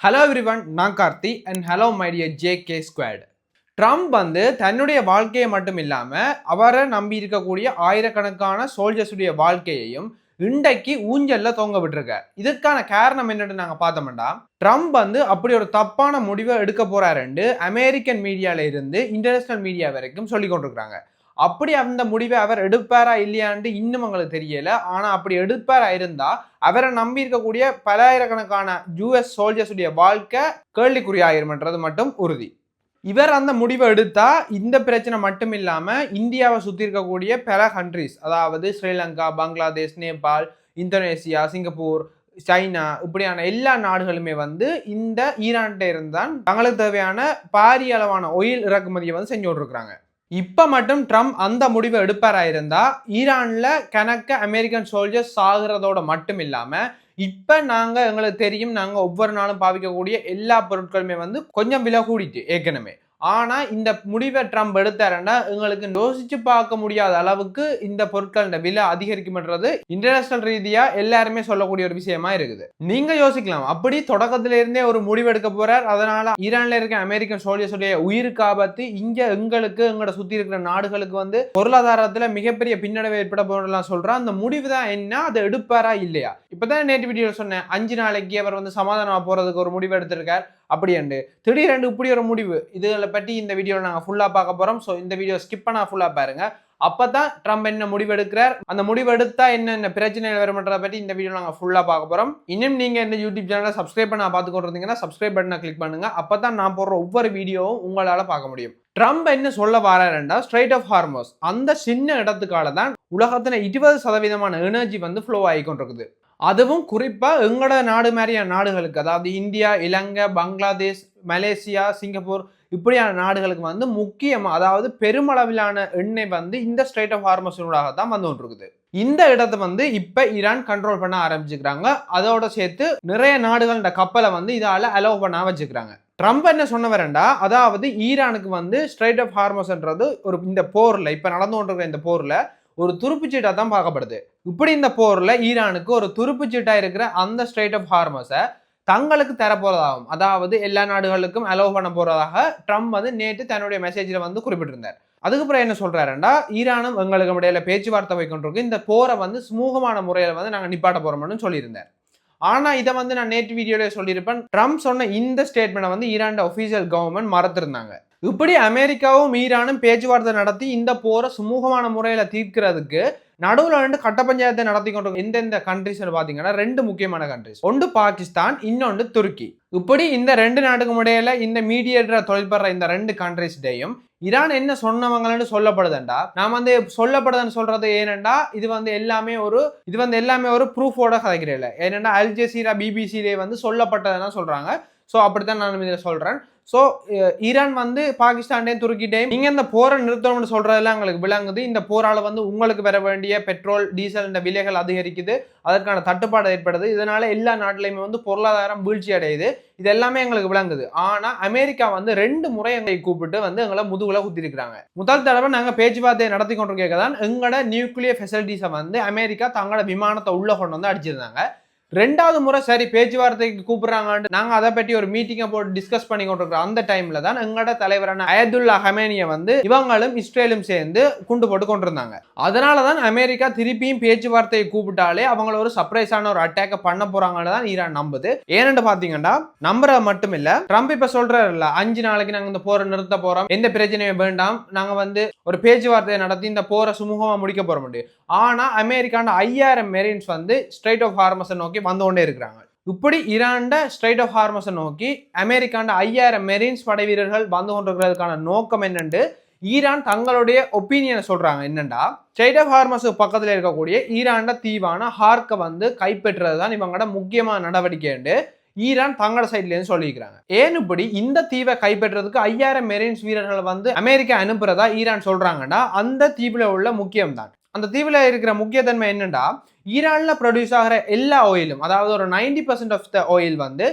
Hello everyone, நான் Karthi and hello my dear JK squad. Trump தன்னுடைய வாழ்க்கையை மட்டும் இல்லாமல் அவரை நம்பி இருக்கக்கூடிய ஆயிரக்கணக்கான சோல்ஜர்ஸுடைய வாழ்க்கையையும் இன்றைக்கு ஊஞ்சல்ல தொங்க விட்டுருக்கார். இதுக்கான காரணம் என்னன்னு நாங்கள் பார்த்தோம்னா, ட்ரம்ப் அப்படி ஒரு தப்பான முடிவை எடுக்க போறாருன்னு அமெரிக்கன் மீடியால இருந்து இன்டர்நேஷனல் மீடியா வரைக்கும் சொல்லி கொண்டிருக்கிறாங்க. அப்படி அந்த முடிவை அவர் எடுப்பாரா இல்லையான்னு இன்னும் எங்களுக்கு தெரியல. ஆனா அப்படி எடுப்பாரா இருந்தா அவரை நம்பி இருக்கக்கூடிய பலாயிரக்கணக்கான யூஎஸ் சோல்ஜர்ஸுடைய வாழ்க்கை கேள்விக்குறியாயிரும்ன்றது மட்டும் உறுதி. இவர் அந்த முடிவை எடுத்தா இந்த பிரச்சனை மட்டும் இல்லாம இந்தியாவை சுத்தி இருக்கக்கூடிய பல கண்ட்ரிஸ், அதாவது Sri Lanka, Bangladesh, Nepal, Indonesia, Singapore, China இப்படியான எல்லா நாடுகளுமே இந்த ஈரான்கிட்ட இருந்தான் தங்களுக்கு தேவையான பாரிய அளவான ஒயில் இறக்குமதியை செஞ்சு கொண்டிருக்கிறாங்க. இப்ப மட்டும் ட்ரம்ப் அந்த முடிவை எடுப்பாராயிருந்தா ஈரான்ல கணக்க அமெரிக்கன் சோல்ஜர்ஸ் சாகுறதோட மட்டும் இல்லாம இப்ப எங்களுக்கு தெரியும், நாங்க ஒவ்வொரு நாளும் பாவிக்கக்கூடிய எல்லா பொருட்களுமே கொஞ்சம் விலை கூடிட்டு ஏற்கனவே. ஆனா இந்த முடிவை ட்ரம்ப் எடுத்தாருன்னா எங்களுக்கு யோசிச்சு பார்க்க முடியாத அளவுக்கு இந்த பொருட்களோட விலை அதிகரிக்கும்ன்றது இன்டர்நேஷனல் ரீதியா எல்லாருமே சொல்லக்கூடிய ஒரு விஷயமா இருக்குது. நீங்க யோசிக்கலாம், அப்படி தொடக்கத்தில இருந்தே ஒரு முடிவு எடுக்க போறார், அதனால ஈரான்ல இருக்க அமெரிக்கன் சோல்ஜர்ஸுடைய உயிருக்கு ஆபத்து, இங்க எங்களுக்கு எங்களோட சுத்தி இருக்கிற நாடுகளுக்கு பொருளாதாரத்துல மிகப்பெரிய பின்னடைவு ஏற்பட போறலாம் சொல்றான். அந்த முடிவு தான் என்ன, அதை எடுப்பாரா இல்லையா? இப்பதான் நேற்று வீடியோ சொன்னேன், 5 நாளைக்கு அவர் சமாதானமா போறதுக்கு ஒரு முடிவு எடுத்திருக்கார் அப்படின்ட்டு. திடீரென்று இப்படி ஒரு முடிவு, இதுகளை பற்றி இந்த வீடியோவில் நாங்கள் ஃபுல்லாக பார்க்க போகிறோம். ஸோ இந்த வீடியோ ஸ்கிப் பண்ணா ஃபுல்லாக பாருங்க. அப்பதான் ட்ரம்ப் என்ன முடிவு எடுக்கிறார், அந்த முடிவு எடுத்தா என்னென்ன பிரச்சனைகள் வரும்ன்றதை பற்றி இந்த வீடியோ நாங்கள் ஃபுல்லாக பார்க்க போகிறோம். இன்னும் நீங்கள் இந்த யூடியூப் சேனலை சப்ஸ்கிரைப் பண்ண பார்த்துக்கொண்டிருந்தீங்கன்னா சப்ஸ்கிரைப் பட்டனை கிளிக் பண்ணுங்க. அப்பதான் நான் போடுற ஒவ்வொரு வீடியோவும் உங்களால் பார்க்க முடியும். ட்ரம்ப் என்ன சொல்ல வராருன்னா, ஸ்ட்ரைட் ஆஃப் ஹார்மோஸ் அந்த சின்ன இடத்துக்கால தான் உலகத்தில் 20% எனர்ஜி ஃப்ளோ ஆகி கொண்டிருக்குது. அதுவும் குறிப்பா எங்களோட நாடு மாதிரியான நாடுகளுக்கு, அதாவது இந்தியா, இலங்கை, பங்களாதேஷ், மலேசியா, சிங்கப்பூர் இப்படியான நாடுகளுக்கு முக்கியமா, அதாவது பெருமளவிலான எண்ணெய் இந்த ஸ்ட்ரைட் ஆஃப் ஹார்மஸூடாக தான் கொண்டிருக்குது. இந்த இடத்தை இப்ப ஈரான் கண்ட்ரோல் பண்ண ஆரம்பிச்சுக்கிறாங்க. அதோட சேர்த்து நிறைய நாடுகளோட கப்பலை இதால அலோவ் பண்ண வச்சுக்கிறாங்க. ட்ரம்ப் என்ன சொன்னவரண்டா, அதாவது ஈரானுக்கு ஸ்ட்ரைட் ஆஃப் ஹார்மஸ்ன்றது ஒரு இந்த போர்ல, இப்ப நடந்து கொண்டிருக்கிற இந்த போர்ல ஒரு துருப்புச்சீட்டா தான் பார்க்கப்படுது. இப்படி இந்த போர்ல ஈரானுக்கு ஒரு துருப்புச்சீட்டா இருக்கிற அந்த ஸ்ட்ரைட் ஆஃப் ஹார்மஸை தங்களுக்கு தரப்போறதாகும், அதாவது எல்லா நாடுகளுக்கும் அலோவ் பண்ண போறதாக ட்ரம்ப் நேற்று தன்னுடைய மெசேஜில் குறிப்பிட்டிருந்தார். அதுக்கப்புறம் என்ன சொல்றாருண்டா, ஈரானும் எங்களுக்கு இடையில பேச்சுவார்த்தை வைக்கொண்டிருக்கு, இந்த போரை சுமூகமான முறையில் நாங்கள் நிப்பாட்ட போறோம்னு சொல்லியிருந்தார். ஆனா இதை நான் நேற்று வீடியோல சொல்லியிருப்பேன், ட்ரம்ப் சொன்ன இந்த ஸ்டேட்மெண்ட் ஈரான் ஒபிஷியல் கவர்மெண்ட் மறத்திருந்தாங்க. இப்படி அமெரிக்காவும் ஈரானும் பேச்சுவார்த்தை நடத்தி இந்த போரை சுமூகமான முறையில தீர்க்கிறதுக்கு நடுவில் 2 கட்ட பஞ்சாயத்தை நடத்தி கொண்டு எந்தெந்த கண்ட்ரிஸ் பாத்தீங்கன்னா 2 முக்கியமான கண்ட்ரிஸ், ஒன்று பாகிஸ்தான், இன்னொன்று துருக்கி. இப்படி இந்த 2 நாட்டுக்கும் இடையில இந்த மீடியேட்டரை தொழில்படுற இந்த 2 கண்ட்ரிஸ்டையும் ஈரான் என்ன சொன்னவங்கன்னு சொல்லப்படுதுண்டா, நான் சொல்லப்படுதுன்னு சொல்றது ஏனண்டா இது எல்லாமே ஒரு ப்ரூஃபோட கதைக்கிறேன். ஏனெண்டா அல் ஜசீரா, பிபிசிலே சொல்லப்பட்டதுன்னா சொல்றாங்க. ஸோ அப்படித்தான் நான் இதை சொல்றேன். ஸோ ஈரான் பாகிஸ்தான்டையும் துருக்கிட்டையும் நீங்க இந்த போரை நிறுத்தணும்னு சொல்றதெல்லாம் எங்களுக்கு விளங்குது. இந்த போரால உங்களுக்கு வர வேண்டிய பெட்ரோல், டீசல் இந்த விலைகள் அதிகரிக்குது, அதற்கான தட்டுப்பாடு ஏற்படுது, இதனால எல்லா நாட்டிலையுமே பொருளாதாரம் வீழ்ச்சி அடையுது, இது எல்லாமே எங்களுக்கு விளங்குது. ஆனா அமெரிக்கா 2 முறை எங்களை கூப்பிட்டு எங்களை முதுகுல குத்திருக்கிறாங்க. முதல் தடவை நாங்க பேச்சுவார்த்தையை நடத்தி கொண்டிருக்கதான் எங்களோட நியூக்ளியர் ஃபெசிலிட்டிஸை அமெரிக்கா தங்களோட விமானத்தை உள்ள கொண்டு அடிச்சிருந்தாங்க. 2வது முறை சரி பேச்சுவார்த்தைக்கு கூப்பிடுறாங்க, நாங்க அதை பற்றி ஒரு மீட்டிங்கை போட்டு டிஸ்கஸ் பண்ணி கொண்டிருக்கிறோம். அந்த டைம்ல தான் எங்களோட தலைவரான அயதுல்லா ஹமேனியை இவங்களும் இஸ்ரேலும் சேர்ந்து குண்டு போட்டு கொண்டிருந்தாங்க. அதனாலதான் அமெரிக்கா திருப்பியும் பேச்சுவார்த்தையை கூப்பிட்டாலே அவங்கள ஒரு சர்ப்ரைஸான ஒரு அட்டாக்க பண்ண போறாங்கன்னு தான் ஈரான் நம்புது. ஏன்னு பாத்தீங்கன்னா, நம்புறது மட்டும் இல்ல, ட்ரம்ப் இப்ப சொல்றாருல்ல, 5 நாளைக்கு நாங்க இந்த போரை நிறுத்த போறோம், எந்த பிரச்சனையும் வேண்டாம், நாங்க ஒரு பேச்சுவார்த்தையை நடத்தி இந்த போரை சுமூகமா முடிக்க போற முடியும். ஆனா அமெரிக்கான 5000 மெரின்ஸ் ஸ்ட்ரைட் ஆஃப் ஹார்மஸை நோக்கி வந்து கொண்டே இருக்கிறாங்க. இப்படி ஈரான் ஸ்ட்ரைட் ஆஃப் ஹார்மஸை நோக்கி அமெரிக்கான 5000 மெரின்ஸ் படை வீரர்கள் வந்து கொண்டிருக்கிறதுக்கான நோக்கம் என்னன்னு ஈரான் தங்களுடைய ஒப்பீனியனை சொல்றாங்க. என்னண்டா, ஸ்ட்ரைட் ஆஃப் ஹார்மஸ் பக்கத்தில் இருக்கக்கூடிய ஈரான் தீவான ஹார்க்கை கைப்பற்றுறது தான் இவங்களோட முக்கியமான நடவடிக்கை ஈரான் தங்களோட சைட்ல இருந்து சொல்லிக்கிறாங்க. ஏன் இப்படி இந்த தீவை கைப்பற்றதுக்கு 5000 மெரின்ஸ் வீரர்களை அமெரிக்கா அனுப்புறதா ஈரான் சொல்றாங்கன்னா, அந்த தீவுல உள்ள முக்கியம் தான். அந்த தீவுல இருக்கிற முக்கியத்தன்மை என்னண்டா, ஈரான்ல ப்ரொடியூஸ் ஆகிற எல்லா ஆயிலும், அதாவது ஒரு 90% ஆஃப் த ஆயில்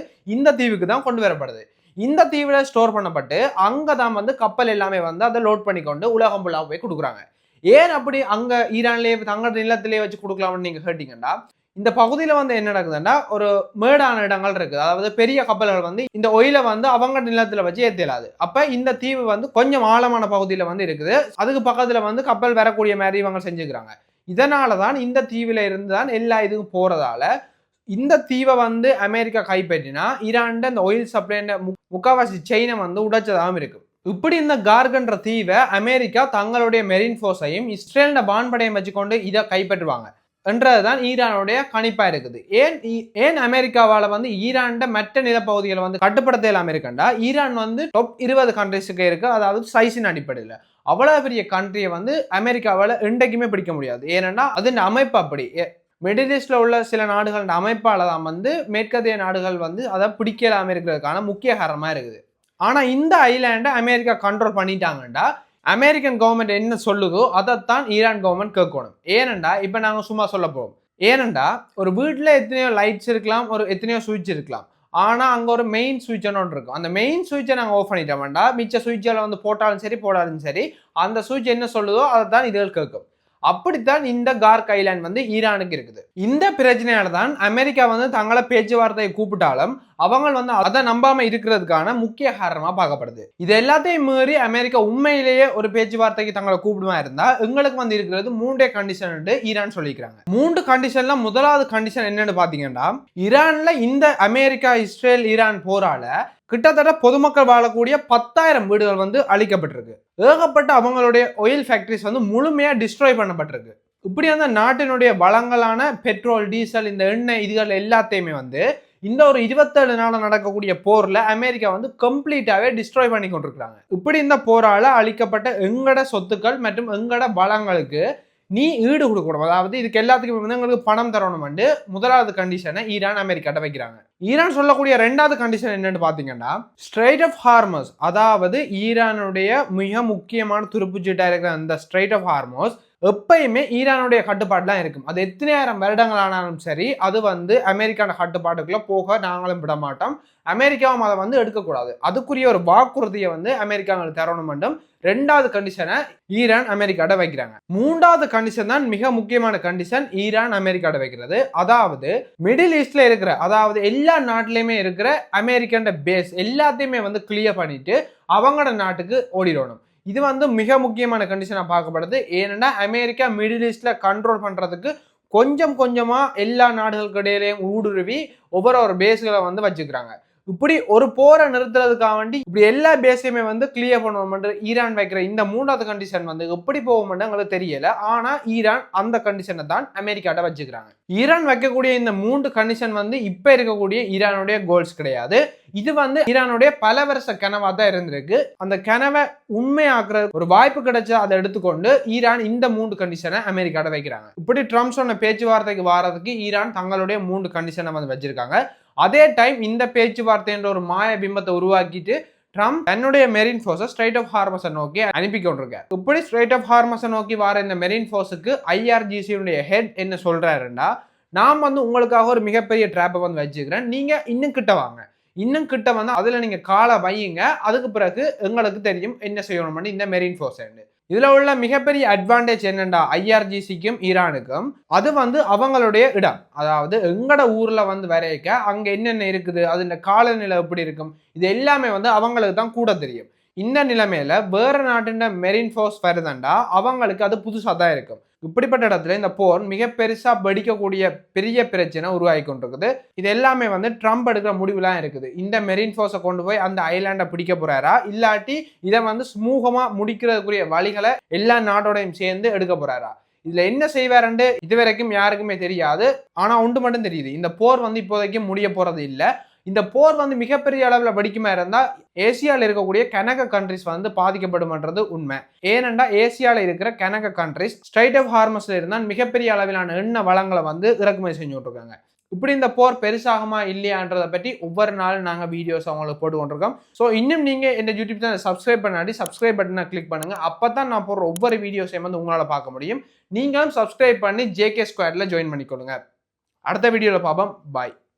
இந்த தீவுக்கு தான் கொண்டு வரப்படுது. இந்த தீவுல ஸ்டோர் பண்ணப்பட்டு அங்கதான் கப்பல் எல்லாமே அதை லோட் பண்ணிக்கொண்டு உலகம் ஃபுல்லாக போய் கொடுக்குறாங்க. ஏன் அப்படி அங்க ஈரான்லேயே தங்களோட நிலத்திலேயே வச்சு கொடுக்கலாம்னு நீங்க கேட்டீங்கன்னா, இந்த பகுதியில வந்து என்ன நடக்குதுன்னா ஒரு மேடான இடங்கள் இருக்குது. அதாவது பெரிய கப்பல்கள் வந்து இந்த ஒயில வந்து அவங்க நிலத்துல வச்சு ஏத்தலாது. அப்ப இந்த தீவு வந்து கொஞ்சம் ஆழமான பகுதியில வந்து இருக்குது. அதுக்கு பக்கத்துல வந்து கப்பல் வரக்கூடிய மாதிரி இவங்க செஞ்சுக்கிறாங்க. இதனாலதான் இந்த தீவுல இருந்து தான் எல்லா இதுக்கும் போறதால இந்த தீவை வந்து அமெரிக்கா கைப்பற்றினா ஈரான் இந்த ஆயில் சப்ளை முக்காவாசி செயினை வந்து உடைச்சதாகவும் இருக்கு. இப்படி இந்த கார்கன்ற தீவை அமெரிக்கா தங்களுடைய மெரின் ஃபோர்ஸையும் இஸ்ரேல் வான்படையும் வச்சுக்கொண்டு இதை கைப்பற்றுவாங்க என்றதுதான் ஈரானுடைய கணிப்பா இருக்குது. ஏன் அமெரிக்காவால வந்து ஈரான் மற்ற நிலப்பகுதிகளை வந்து கட்டுப்படுத்த இல்லாம இருக்கண்டா, ஈரான் வந்து டாப் 20 கண்ட்ரிஸுக்கு இருக்கு. அதாவது சைஸின் அடிப்படையில் அவ்வளவு பெரிய கண்ட்ரியை வந்து அமெரிக்காவால என்றைக்குமே பிடிக்க முடியாது. ஏன்னா அது அமைப்பு அப்படி. மிடில் ஈஸ்ட்ல உள்ள சில நாடுகளோட அமைப்பால தான் வந்து மேற்கத்திய நாடுகள் வந்து அதை பிடிக்கலாம இருக்கிறதுக்கான முக்கிய காரணமா இருக்குது. ஆனா இந்த ஐலாண்டை அமெரிக்கா கண்ட்ரோல் பண்ணிட்டாங்கண்டா அமெரிக்கன் கவர்மெண்ட் என்ன சொல்லுதோ அதைத்தான் ஈரான் கவர்மெண்ட் கேட்கணும். ஏனண்டா இப்ப நாங்க சும்மா சொல்ல போறோம். ஏனண்டா ஒரு வீட்டுல எத்தனையோ லைட்ஸ் இருக்கலாம், ஒரு எத்தனையோ சுவிட்ச் இருக்கலாம். ஆனா அங்க ஒரு மெயின் சுவிட்ச் ஒன்று இருக்கும். அந்த மெயின் சுவிட்சை நாங்க ஆஃப் பண்ணிட்டோம்டா மிச்ச சுவிட்சில் வந்து போட்டாலும் சரி அந்த சுவிட்ச் என்ன சொல்லுதோ அதை தான் இதுகள் கேட்கும். அப்படித்தான் இந்த கார்க் ஐலாண்ட் வந்து ஈரானுக்கு இருக்குது. இந்த பிரச்சனையால தான் அமெரிக்கா வந்து தங்களை பேச்சுவார்த்தையை கூப்பிட்டாலும் அவங்க வந்து அதை நம்பாம இருக்கிறதுக்கான முக்கிய காரணமா பார்க்கப்படுது. இது எல்லாத்தையும் மீறி அமெரிக்கா உண்மையிலேயே ஒரு பேச்சுவார்த்தைக்கு தங்களை கூப்பிடுமா இருந்தா எங்களுக்கு வந்து இருக்கிறது 3 கண்டிஷன் ஈரான் சொல்லிக்கிறாங்க. 3 கண்டிஷன்ல முதலாவது கண்டிஷன் என்னன்னு பாத்தீங்கன்னா, ஈரான்ல இந்த அமெரிக்கா இஸ்ரேல் ஈரான் போரால கிட்டத்தட்ட பொதுமக்கள் வாழக்கூடிய 10,000 வீடுகள் வந்து அழிக்கப்பட்டிருக்கு. ஏகப்பட்ட அவங்களுடைய ஆயில் ஃபேக்டரிஸ் வந்து முழுமையா டிஸ்ட்ராய் பண்ணப்பட்டிருக்கு. இப்படி அந்த நாட்டினுடைய வளங்களான பெட்ரோல், டீசல், இந்த எண்ணெய் இதுகள் எல்லாத்தையுமே வந்து இந்த ஒரு 27 நாள் நடக்கக்கூடிய போர்ல அமெரிக்கா வந்து கம்ப்ளீட்டாவே டிஸ்ட்ராய் பண்ணி கொண்டிருக்காங்க. இப்படி இந்த போரால அழிக்கப்பட்ட எங்கட சொத்துக்கள் மற்றும் எங்கட வளங்களுக்கு நீ ஈடு கொடுக்கணும். அதாவது இதுக்கு எல்லாத்துக்கும் வந்து எங்களுக்கு பணம் தரணும். முதலாவது கண்டிஷனை ஈரான் அமெரிக்காட்ட வைக்கிறாங்க. ஈரான் சொல்லக்கூடிய 2வது கண்டிஷன் என்னன்னு பாத்தீங்கன்னா, ஸ்ட்ரைட் ஆஃப் ஹார்மோஸ், அதாவது ஈரானுடைய மிக முக்கியமான துருப்புச்சீட்டா இருக்கிற அந்த ஸ்ட்ரைட் ஆஃப் ஹார்மோஸ் எப்பயுமே ஈரானுடைய கட்டுப்பாடுலாம் இருக்கும். அது எத்தனை ஆயிரம் வருடங்கள் ஆனாலும் சரி அது வந்து அமெரிக்கான கட்டுப்பாட்டுக்குள்ள போக நாங்களும் விட மாட்டோம். அமெரிக்காவும் அதை வந்து எடுக்கக்கூடாது. அதுக்குரிய ஒரு வாக்குறுதியை வந்து அமெரிக்காங்களுக்கு தரணும். 2வது கண்டிஷனை ஈரான் அமெரிக்காட்ட வைக்கிறாங்க. 3வது கண்டிஷன் தான் மிக முக்கியமான கண்டிஷன் ஈரான் அமெரிக்காட்ட வைக்கிறது. அதாவது மிடில் ஈஸ்ட்ல இருக்கிற, அதாவது எல்லா நாட்டிலையுமே இருக்கிற அமெரிக்கன் பேஸ் எல்லாத்தையுமே வந்து கிளியர் பண்ணிட்டு அவங்களோட நாட்டுக்கு ஓடிடணும். இது வந்து மிக முக்கியமான கண்டிஷனா பார்க்கப்படுது. ஏன்னா அமெரிக்கா மிடில் ஈஸ்ட்ல கண்ட்ரோல் பண்றதுக்கு கொஞ்சம் கொஞ்சமா எல்லா நாடுகளுக்கு இடையிலையும் ஊடுருவி ஒவ்வொரு பேஸ்களை வந்து வச்சுக்கிறாங்க. இப்படி ஒரு போரை நிறுத்துறதுக்காக வேண்டி இப்படி எல்லா பேஸையுமே வந்து கிளியர் பண்ணுவோம். ஈரான் வைக்கிற இந்த 3வது கண்டிஷன் வந்து எப்படி போவோம் எங்களுக்கு தெரியல. ஆனா ஈரான் அந்த கண்டிஷனை தான் அமெரிக்காட்ட வச்சுக்கிறாங்க. ஈரான் வைக்கக்கூடிய இந்த 3 கண்டிஷன் வந்து இப்ப இருக்கக்கூடிய ஈரானுடைய கோல்ஸ் கிடையாது. இது வந்து ஈரானுடைய பல வருஷ கனவா தான் இருந்திருக்கு. அந்த கனவை உண்மையாக்குற ஒரு வாய்ப்பு கிடைச்சா அதை எடுத்துக்கொண்டு ஈரான் இந்த 3 கண்டிஷனை அமெரிக்காட்ட வைக்கிறாங்க. இப்படி ட்ரம்ப் சொன்ன பேச்சுவார்த்தைக்கு வாரதுக்கு ஈரான் தங்களுடைய 3 கண்டிஷனை வந்து வச்சிருக்காங்க. அதே டைம் இந்த பேச்சுவார்த்தை என்ற ஒரு மாய பிம்பத்தை உருவாக்கிட்டு ட்ரம்ப் தன்னுடைய மெரின் ஃபோர்ஸை ஸ்ட்ரைட் ஆஃப் ஹார்மஸை நோக்கி அனுப்பி கொண்டிருக்காரு. இப்படி ஸ்ட்ரைட் ஆஃப் ஹார்மஸை நோக்கி வர இந்த மெரின் ஃபோர்ஸுக்கு IRGC ஹெட் என்ன சொல்றாருன்னா, நான் வந்து உங்களுக்காக ஒரு மிகப்பெரிய ட்ராப்பை வந்து வச்சுக்கிறேன், நீங்க இன்னும் கிட்ட வாங்க, இன்னும் கிட்ட வந்து அதுல நீங்க காலை வையுங்க, அதுக்கு பிறகு எங்களுக்கு தெரியும் என்ன செய்யணும் இந்த மெரின் ஃபோர்ஸ். இதுல உள்ள மிகப்பெரிய அட்வான்டேஜ் என்னண்டா, IRGCக்கும் ஈரானுக்கும் அது வந்து அவங்களுடைய இடம். அதாவது எங்கட ஊர்ல வந்து வரைக்க அங்க என்னென்ன இருக்குது, அது இந்த காலநிலை எப்படி இருக்கும், இது எல்லாமே வந்து அவங்களுக்கு தான் கூட தெரியும். இந்த நிலைமையில வேற நாட்டின் மெரின் ஃபோர்ஸ் வருதுண்டா அவங்களுக்கு அது புதுசா தான் இருக்கும். இப்படிப்பட்ட இடத்துல இந்த போர் மிக பெருசா வெடிக்கக்கூடிய பெரிய பிரச்சனை உருவாகி கொண்டிருக்குது. இது எல்லாமே வந்து ட்ரம்ப் எடுக்கிற முடிவுலாம் இருக்குது. இந்த மெரின் ஃபோர்ஸை கொண்டு போய் அந்த ஐலாண்டை பிடிக்க போறாரா, இல்லாட்டி இதை வந்து சுமூகமா முடிக்கிறதுக்குரிய வழிகளை எல்லா நாட்டோடையும் சேர்ந்து எடுக்க போறாரா, இதுல என்ன செய்வாருன்னு இதுவரைக்கும் யாருக்குமே தெரியாது. ஆனா ஒன்று மட்டும் தெரியுது, இந்த போர் வந்து இப்போதைக்கு முடிய போறது இல்லை. இந்த போர் வந்து மிகப்பெரிய அளவில் வெடிக்குமா இருந்தா ஏசியாவில் இருக்கக்கூடிய கனக கண்ட்ரிஸ் வந்து பாதிக்கப்படும்ன்றது உண்மை. ஏனென்றா ஏசியாவில் இருக்கிற கனக கண்ட்ரிஸ் ஸ்ட்ரைட் ஆஃப் ஹார்மஸ்ல இருந்தால் மிகப்பெரிய அளவிலான எண்ணெய் வளங்களை வந்து இறக்குமதி செஞ்சுட்டு இருக்காங்க. இப்படி இந்த போர் பெருசாகுமா இல்லையான்றதை பற்றி ஒவ்வொரு நாளும் நாங்கள் வீடியோஸ் அவங்களுக்கு போட்டு கொண்டிருக்கோம். ஸோ இன்னும் நீங்கள் இந்த யூடியூப் சேனல் சப்ஸ்கிரைப் பண்ணாடி சப்ஸ்கிரைப் பட்டனை கிளிக் பண்ணுங்க. அப்போ தான் நான் போடுற ஒவ்வொரு வீடியோஸையும் வந்து உங்களால் பார்க்க முடியும். நீங்களும் சப்ஸ்கிரைப் பண்ணி JK Squadல ஜாயின் பண்ணிக்கொள்ளுங்க. அடுத்த வீடியோவில் பார்ப்போம். பாய்.